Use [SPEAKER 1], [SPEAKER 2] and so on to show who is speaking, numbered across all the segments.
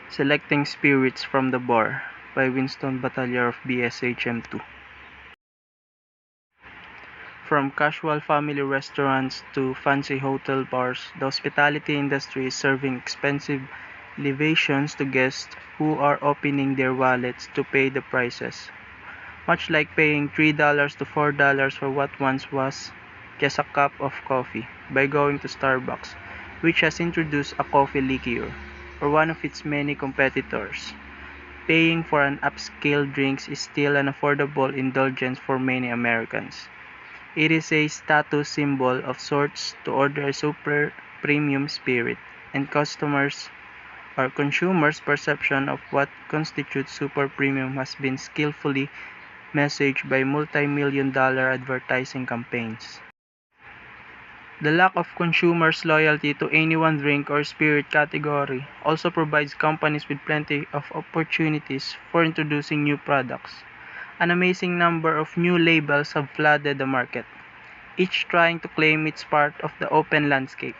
[SPEAKER 1] Selecting Spirits from the Bar by Winston Bataller of Bshm 2. From casual family restaurants to fancy hotel bars, the hospitality industry is serving expensive libations to guests who are opening their wallets to pay the prices. Much like paying $3 to $4 for what once was just a cup of coffee by going to Starbucks, which has introduced a coffee liqueur, or one of its many competitors. Paying for an upscale drink is still an affordable indulgence for many Americans. It is a status symbol of sorts to order a super premium spirit, and customers or consumers' perception of what constitutes super premium has been skillfully messaged by multi-million-dollar advertising campaigns. The lack of consumers' loyalty to any one drink or spirit category also provides companies with plenty of opportunities for introducing new products. An amazing number of new labels have flooded the market, each trying to claim its part of the open landscape.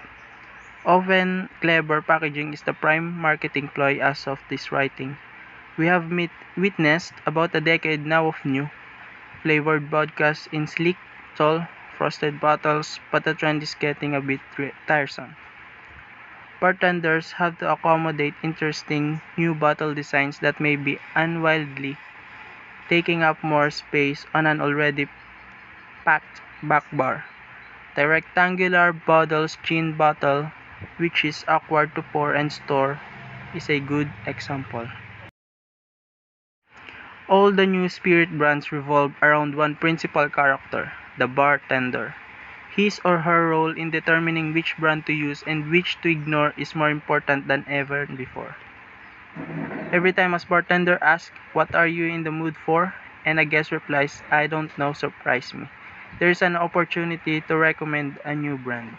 [SPEAKER 1] Often clever packaging is the prime marketing ploy as of this writing. We have witnessed about a decade now of new, flavored vodkas in sleek, tall, frosted bottles, but the trend is getting a bit tiresome. Bartenders have to accommodate interesting new bottle designs that may be unwildly taking up more space on an already packed back bar. The rectangular bottle's gin bottle, which is awkward to pour and store, is a good example. All the new spirit brands revolve around one principal character, the bartender. His or her role in determining which brand to use and which to ignore is more important than ever before. Every time a bartender asks, "What are you in the mood for?" and a guest replies, "I don't know," surprise me. There is an opportunity to recommend a new brand.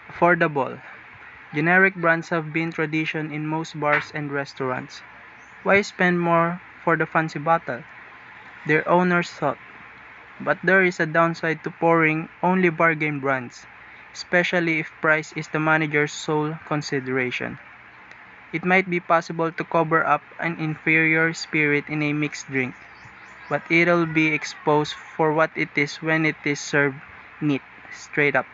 [SPEAKER 1] Affordable. Generic brands have been tradition in most bars and restaurants. Why spend more for the fancy bottle? Their owners thought. But there is a downside to pouring only bargain brands, especially if price is the manager's sole consideration. It might be possible to cover up an inferior spirit in a mixed drink, but it'll be exposed for what it is when it is served neat, straight up.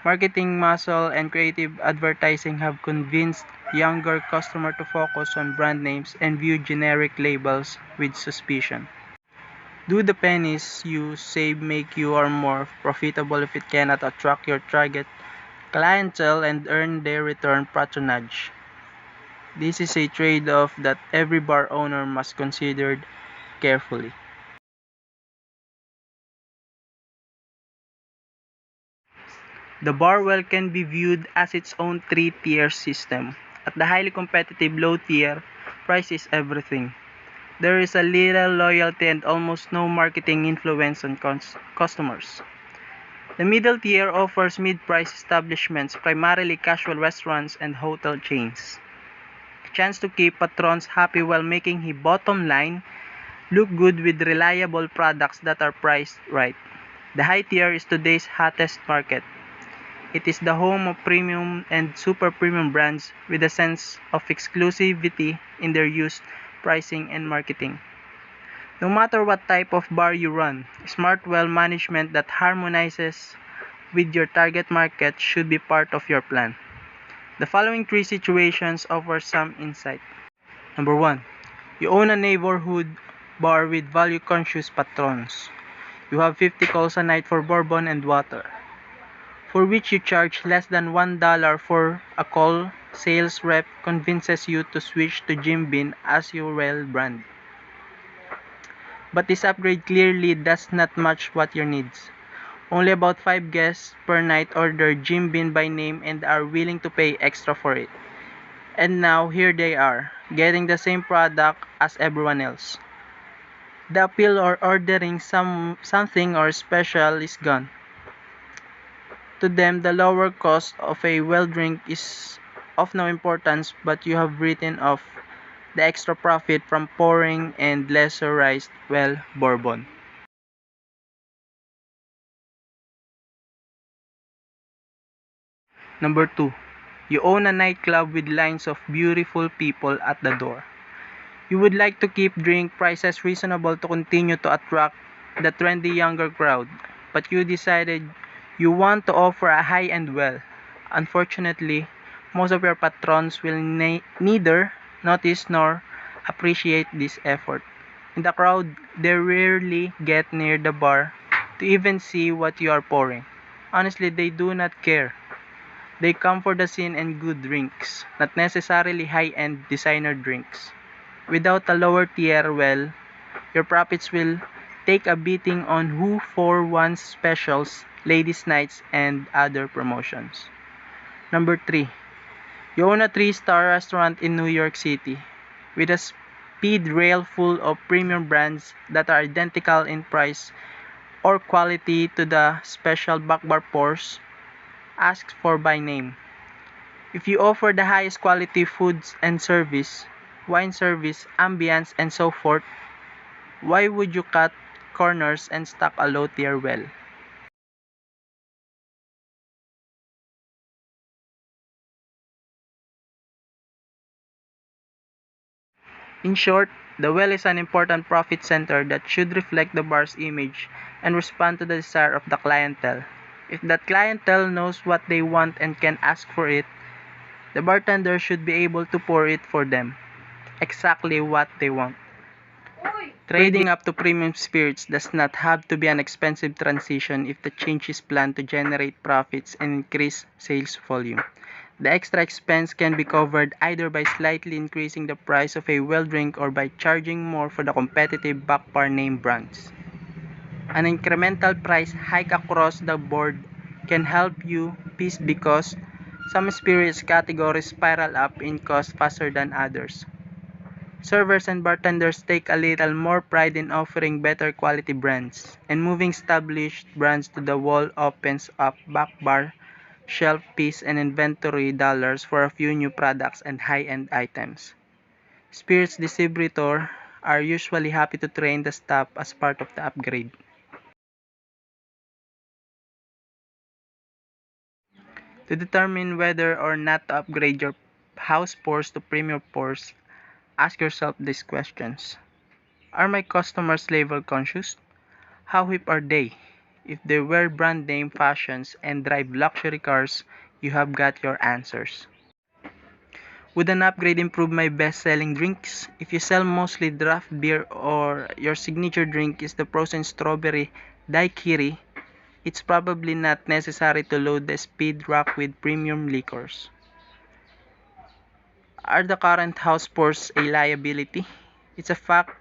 [SPEAKER 1] Marketing muscle and creative advertising have convinced younger customers to focus on brand names and view generic labels with suspicion. Do the pennies you save make you or more profitable if it cannot attract your target clientele and earn their return patronage? This is a trade-off that every bar owner must consider carefully. The bar well can be viewed as its own three-tier system. At the highly competitive low tier, price is everything. There is a little loyalty and almost no marketing influence on customers. The middle tier offers mid-price establishments, primarily casual restaurants and hotel chains. A chance to keep patrons happy while making the bottom line look good with reliable products that are priced right. The high tier is today's hottest market. It is the home of premium and super premium brands with a sense of exclusivity in their use, pricing, and marketing. No matter what type of bar you run, smart well management that harmonizes with your target market should be part of your plan. The following three situations offer some insight. Number 1. You own a neighborhood bar with value-conscious patrons. You have 50 calls a night for bourbon and water, for which you charge less than $1 for a call. Sales rep convinces you to switch to Jim Beam as your well brand. But this upgrade clearly does not match what your needs. Only about 5 guests per night order Jim Beam by name and are willing to pay extra for it. And now here they are, getting the same product as everyone else. The appeal of ordering something or special is gone. To them, the lower cost of a well drink is of no importance, but you have written off the extra profit from pouring and lesserized well bourbon. Number 2. You own a nightclub with lines of beautiful people at the door. You would like to keep drink prices reasonable to continue to attract the trendy younger crowd, but you decided you want to offer a high-end well. Unfortunately, most of your patrons will neither notice nor appreciate this effort. In the crowd, they rarely get near the bar to even see what you are pouring. Honestly, they do not care. They come for the scene and good drinks, not necessarily high-end designer drinks. Without a lower tier well, your profits will take a beating on who for one's specials, ladies' nights, and other promotions. Number 3. You own a 3-star restaurant in New York City with a speed rail full of premium brands that are identical in price or quality to the special backbar pours asked for by name. If you offer the highest quality foods and service, wine service, ambience, and so forth, why would you cut corners and stock a low tier well? In short, the well is an important profit center that should reflect the bar's image and respond to the desire of the clientele. If that clientele knows what they want and can ask for it, the bartender should be able to pour it for them, exactly what they want. Trading up to premium spirits does not have to be an expensive transition if the change is planned to generate profits and increase sales volume. The extra expense can be covered either by slightly increasing the price of a well drink or by charging more for the competitive backbar name brands. An incremental price hike across the board can help you piece because some spirits categories spiral up in cost faster than others. Servers and bartenders take a little more pride in offering better quality brands, and moving established brands to the wall opens up back bar, shelf piece, and inventory dollars for a few new products and high-end items. Spirits distributors are usually happy to train the staff as part of the upgrade. To determine whether or not to upgrade your house pours to premium pours, ask yourself these questions. Are my customers label conscious? How hip are they? If they wear brand name fashions and drive luxury cars, you have got your answers. Would an upgrade improve my best-selling drinks? If you sell mostly draft beer or your signature drink is the frozen strawberry daiquiri, it's probably not necessary to load the speed rack with premium liquors. Are the current house pours a liability? It's a fact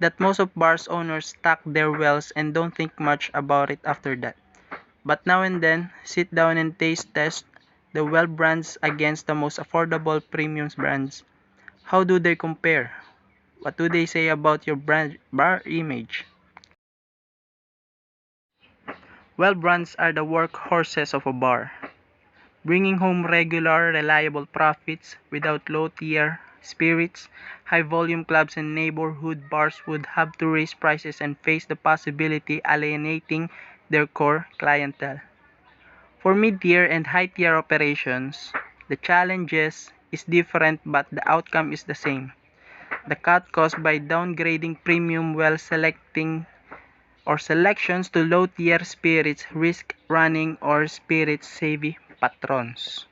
[SPEAKER 1] that most of bars owners stock their wells and don't think much about it after that. But now and then, sit down and taste test the well brands against the most affordable premium brands. How do they compare? What do they say about your brand bar image? Well brands are the workhorses of a bar, bringing home regular, reliable profits. Without low-tier spirits, high-volume clubs and neighborhood bars would have to raise prices and face the possibility alienating their core clientele. For mid-tier and high-tier operations, the challenges is different but the outcome is the same. The cut caused by downgrading premium well selecting or selections to low-tier spirits risk running or spirit-savvy patrons.